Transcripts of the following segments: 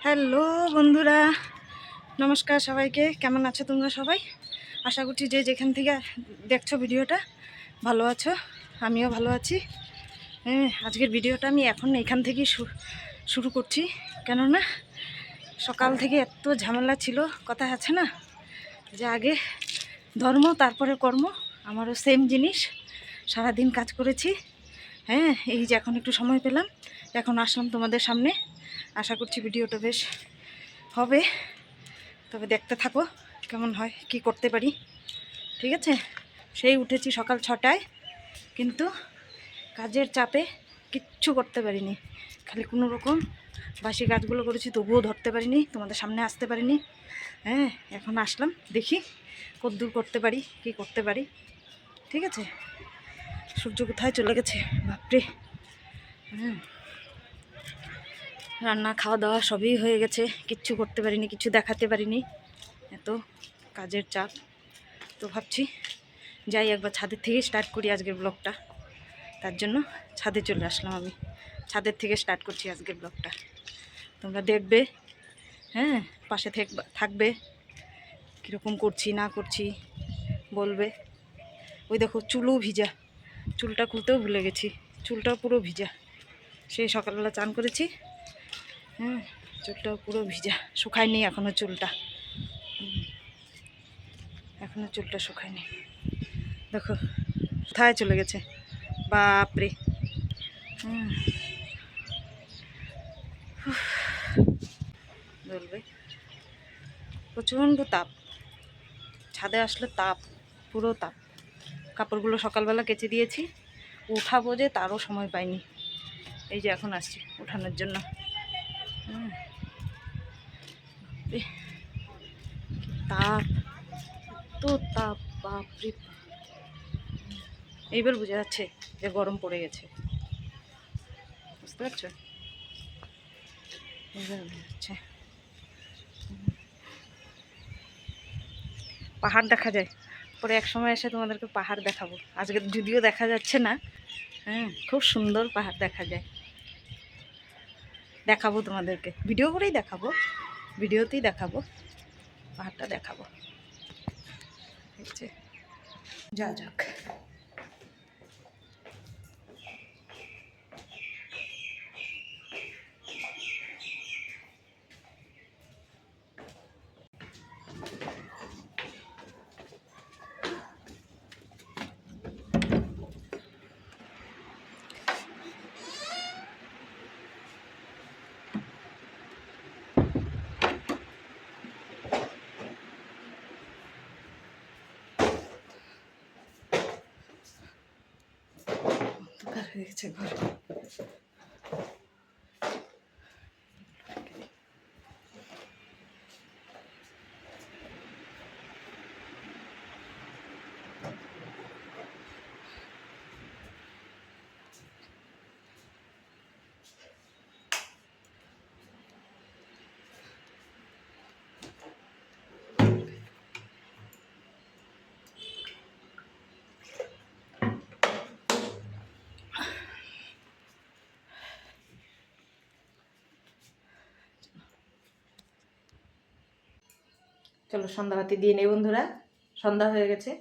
Hello বন্ধুরা, নমস্কার সবাইকে। কেমন আছো তোমরা সবাই? আশা করছি যে যেখান থেকে দেখছো ভিডিওটা ভালো আছো। আমিও ভালো আছি। আজকের ভিডিওটা আমি এখন এখান থেকেই শুরু করছি, কেননা সকাল থেকে এত ঝামেলা ছিল। কথা আছে না যে আগে ধর্ম তারপরে কর্ম, আমারও সেম জিনিস। সারাদিন কাজ করেছি। এই যে এখন একটু সময় পেলাম, এখন আসলাম তোমাদের সামনে। আশা করছি ভিডিওটা বেশ হবে, তবে দেখতে থাকো কেমন হয়, কি করতে পারি। ঠিক আছে? সেই উঠেছি সকাল 6টায়, কিন্তু কাজের চাপে কিচ্ছু করতে পারিনি। খালি কোনো রকম বাসি কাজগুলো করেছি, তবুও ধরতে পারিনি, তোমাদের সামনে আসতে পারিনি। এখন আসলাম, দেখি কতদূর করতে পারি, কি করতে পারি। ঠিক আছে? সূর্য কোথায় চলে গেছে বাপরে। রান্না খাওয়া দাওয়া সবই হয়ে গেছে, কিচ্ছু করতে পারিনি, কিছু দেখাতে পারিনি, এত কাজের চাপ। তো ভাবছি যাই একবার ছাদের থেকে স্টার্ট করি আজকের ব্লগটা। তার জন্য ছাদে চলে আসলাম আমি। ছাদের থেকে স্টার্ট করছি আজকের ব্লগটা, তোমরা দেখবে। পাশে থাকবে, কীরকম করছি না করছি বলবে। ওই দেখো চুলও ভিজা, চুলটা খুলতেও ভুলে গেছি, চুলটাও পুরো ভিজা। সেই সকালবেলা চান করেছি, চুলটাও পুরো ভিজা, শুকায়নি এখনও চুলটা, এখনও চুলটা শুকায়নি। দেখো কোথায় চলে গেছে বাপরে। বলবে প্রচণ্ড তাপ, ছাদে আসলে তাপ, পুরো তাপ। কাপড়গুলো সকালবেলা কেচে দিয়েছি, উঠাবো যে তারও সময় পাইনি। এই যে এখন আসছি উঠানোর জন্য। তাপ, তো তাপ বাপরে। এইবার বোঝা যাচ্ছে যে গরম পড়ে গেছে, বুঝতে পারছো? এইবার বোঝা যাচ্ছে। পাহাড় দেখা যায়, পরে এক সময় এসে তোমাদেরকে পাহাড় দেখাবো। আজকে যদিও দেখা যাচ্ছে না, খুব সুন্দর পাহাড় দেখা যায়, দেখাবো তোমাদেরকে, ভিডিও করেই দেখাবো, ভিডিওতেই দেখাবো, পাহাড়টা দেখাবো। ঠিক আছে, যা যাক। হয়ে গেছে ঘর। চলো সন্ধ্যাবাতি দিয়ে নেই বন্ধুরা, সন্ধ্যা হয়ে গেছে।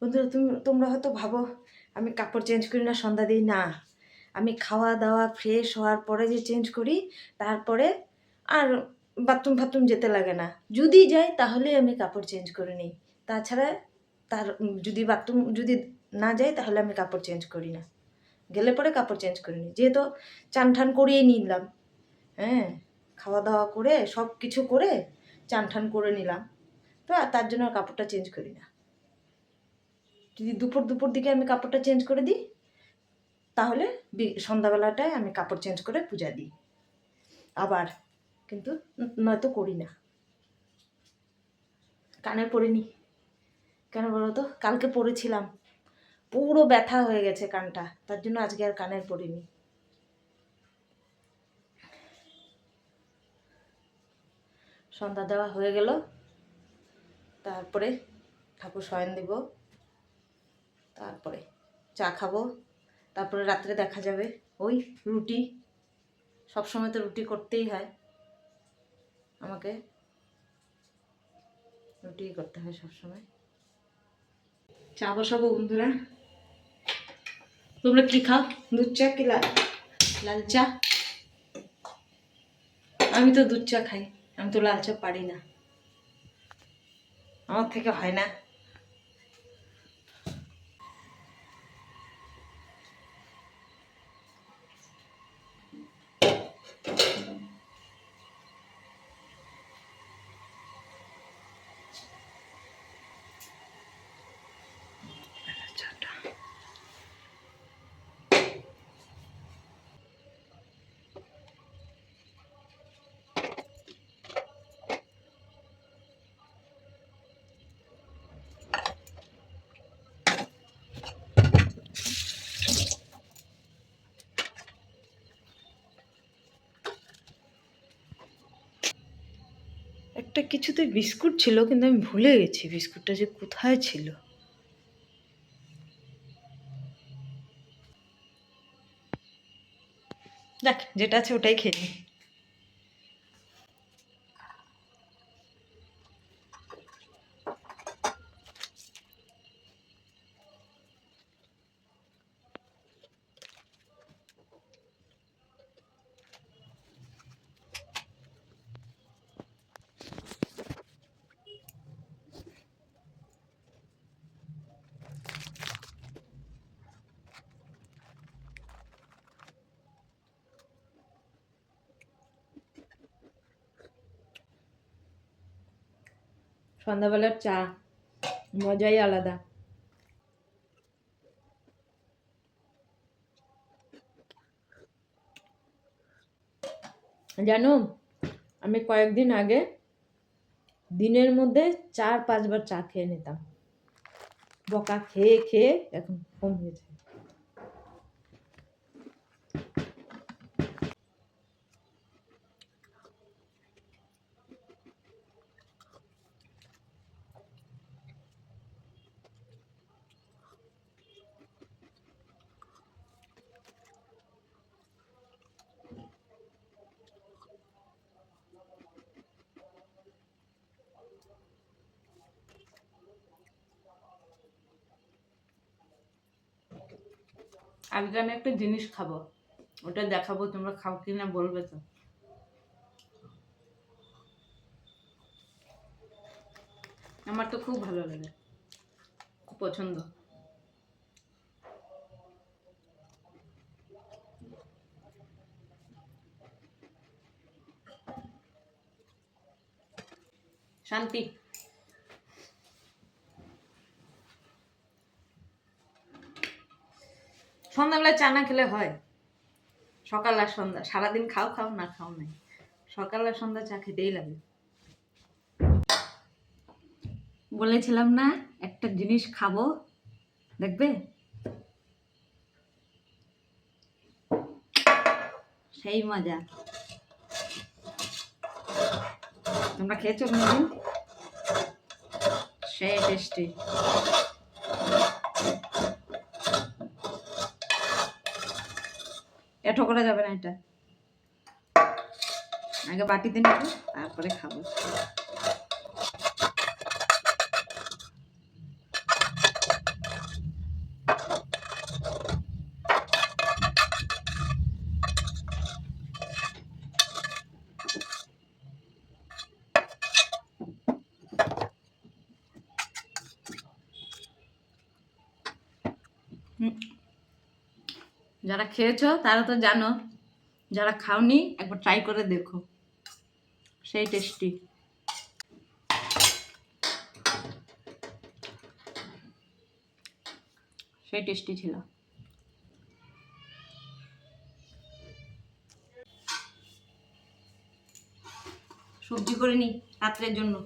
বন্ধুরা তোমরা হয়তো ভাবো আমি কাপড় চেঞ্জ করি না, সন্ধ্যা দিই না, আমি খাওয়া দাওয়া ফ্রেশ হওয়ার পরে যে চেঞ্জ করি, তারপরে আর বাথরুম যেতে লাগে না। যদি যাই তাহলে আমি কাপড় চেঞ্জ করে নিই, তাছাড়া যদি বাথরুম যদি না যাই তাহলে আমি কাপড় চেঞ্জ করি না। গেলে পরে কাপড় চেঞ্জ করে নিই, যেহেতু চান ঠান করিয়ে নিলাম, হ্যাঁ খাওয়া দাওয়া করে সব কিছু করে চান ঠান করে নিলাম, তো তার জন্য কাপড়টা চেঞ্জ করি না। যদি দুপুর দিকে আমি কাপড়টা চেঞ্জ করে দিই, তাহলে সন্ধ্যাবেলাটায় আমি কাপড় চেঞ্জ করে পূজা দিই আবার, কিন্তু নয়তো করি না। কানের পরিনি কেন বলো তো, কালকে পরেছিলাম, পুরো ব্যথা হয়ে গেছে কানটা, তার জন্য আজকে আর কানের পরিনি। সন্ধ্যা দেওয়া হয়ে গেল, তারপরে ঠাকুর শয়ন দেব, তারপরে চা খাবো, তারপরে রাত্রে দেখা যাবে ওই রুটি। সবসময় তো রুটি করতেই হয়, আমাকে রুটি করতে হয় সবসময়। চা বসাবো বন্ধুরা। তোমরা কি খাও, দুধ চা কি লাল চা? আমি তো দুধ চা খাই, আমি তো লাল চা পারি না, আমার থেকে হয় না। একটা কিছুতে বিস্কুট ছিল, কিন্তু আমি ভুলে গেছি বিস্কুটটা যে কোথায় ছিল। দেখ যেটা আছে ওটাই খেয়ে নিই। সন্ধ্যাবেলার চা মজাই আলাদা। জানো, আমি কয়েকদিন আগে দিনের মধ্যে 4-5 বার চা খেয়ে নিতাম, বকা খেয়ে খেয়ে এখন কম হয়েছে। আজকে আমি একটা জিনিস খাবো, ওটা দেখাবো, তোমরা খাও কিনা বলবে তো। আমার তো খুব ভালো লাগে, খুব পছন্দ। শান্তি। সন্ধ্যাবেলায় চা না খেলে হয়? সকাল আর সন্ধ্যা, সারাদিন খাও খাও না খাও নাই, সকাল আর সন্ধ্যা চা খেতেই লাগে। বলেছিলাম না একটা জিনিস খাবো, দেখবে সেই মজা। তোমরা খেয়েছো কোনোদিন? সেই টেস্টি। এটো করা যাবে না, এটা আগে বাটিতে নেব, তারপরে খাবো। যারা খেয়েছো তারা তো জানো, যারা খাওনি একবার ট্রাই করে দেখো, সেই টেস্টি। সেই টেস্টি ছিল। সবজি করে নি রাত্রের জন্য।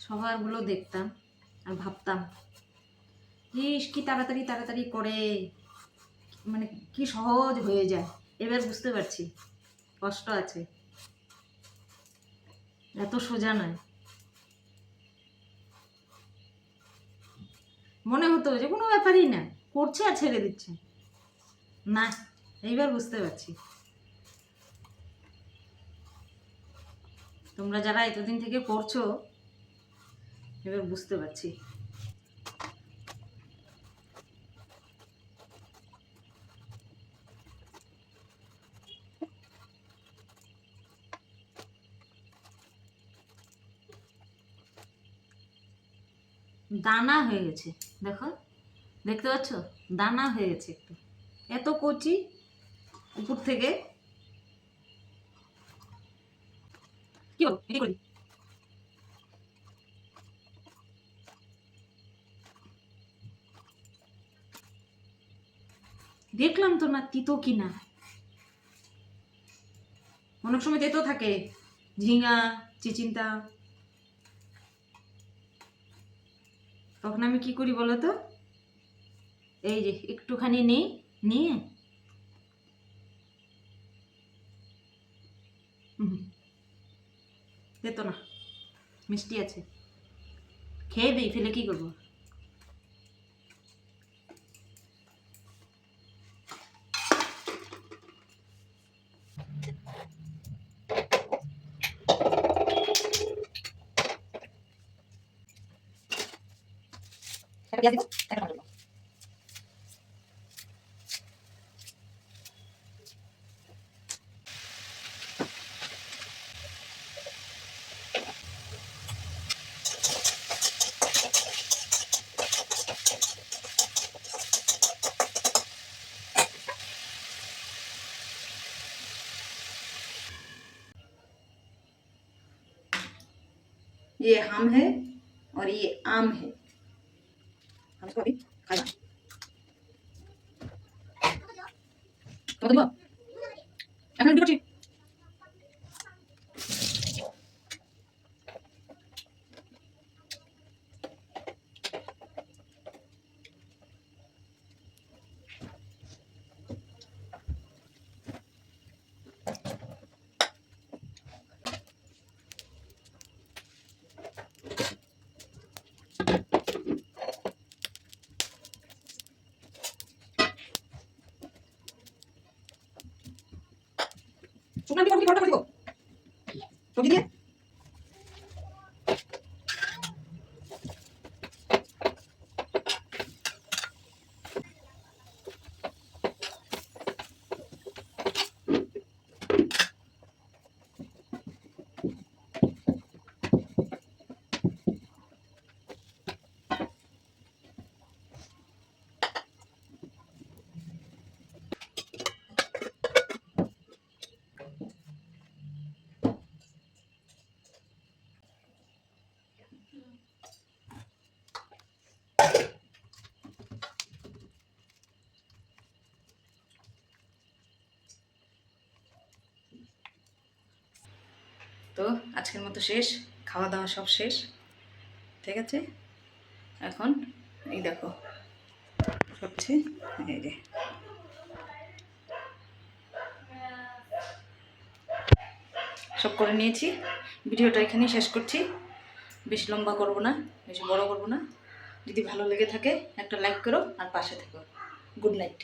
সবারগুলো দেখতাম আর ভাবতাম, ইস কি তাড়াতাড়ি তাড়াতাড়ি করে, মানে কি সহজ হয়ে যায়। এবার বুঝতে পারছি কষ্ট আছে, এত সোজা নয়। মনে হতো যে কোনো ব্যাপারই না, করছে আর ছেড়ে দিচ্ছে, না এইবার বুঝতে পারছি। তোমরা যারা এতদিন থেকে করছো এবার বুঝতে পারছি। দানা হয়ে গেছে, দেখো, দেখতে পাচ্ছ, দানা হয়ে গেছে একটু, এত কচি উপর থেকে। কি বল, কি করি? দেখলাম তো না তিতো কিনা, অনেক সময় তেতো থাকে, ঝিঙা চিচিন্তা। তখন আমি কি করি বলো তো, এই যে একটুখানি নিই, নিয়ে তেতো না, মিষ্টি আছে, খেয়ে দিই, ফেলে কি করবো। ये हम है और ये आम है, हम इसको अभी खाएगा। तो देखो এখন কি করছি, শুকনো কি করবি, পরোটা করে দিব সবজি দিয়ে। তো আজকের মতো শেষ, খাওয়া দাওয়া সব শেষ, ঠিক আছে। এখন এই দেখো সবচেয়ে, এই যে সব করে নিয়েছি। ভিডিওটা এখানেই শেষ করছি, বেশি লম্বা করব না, বেশি বড় করব না। যদি ভালো লেগে থাকে একটা লাইক করো আর পাশে থেকো। Good night.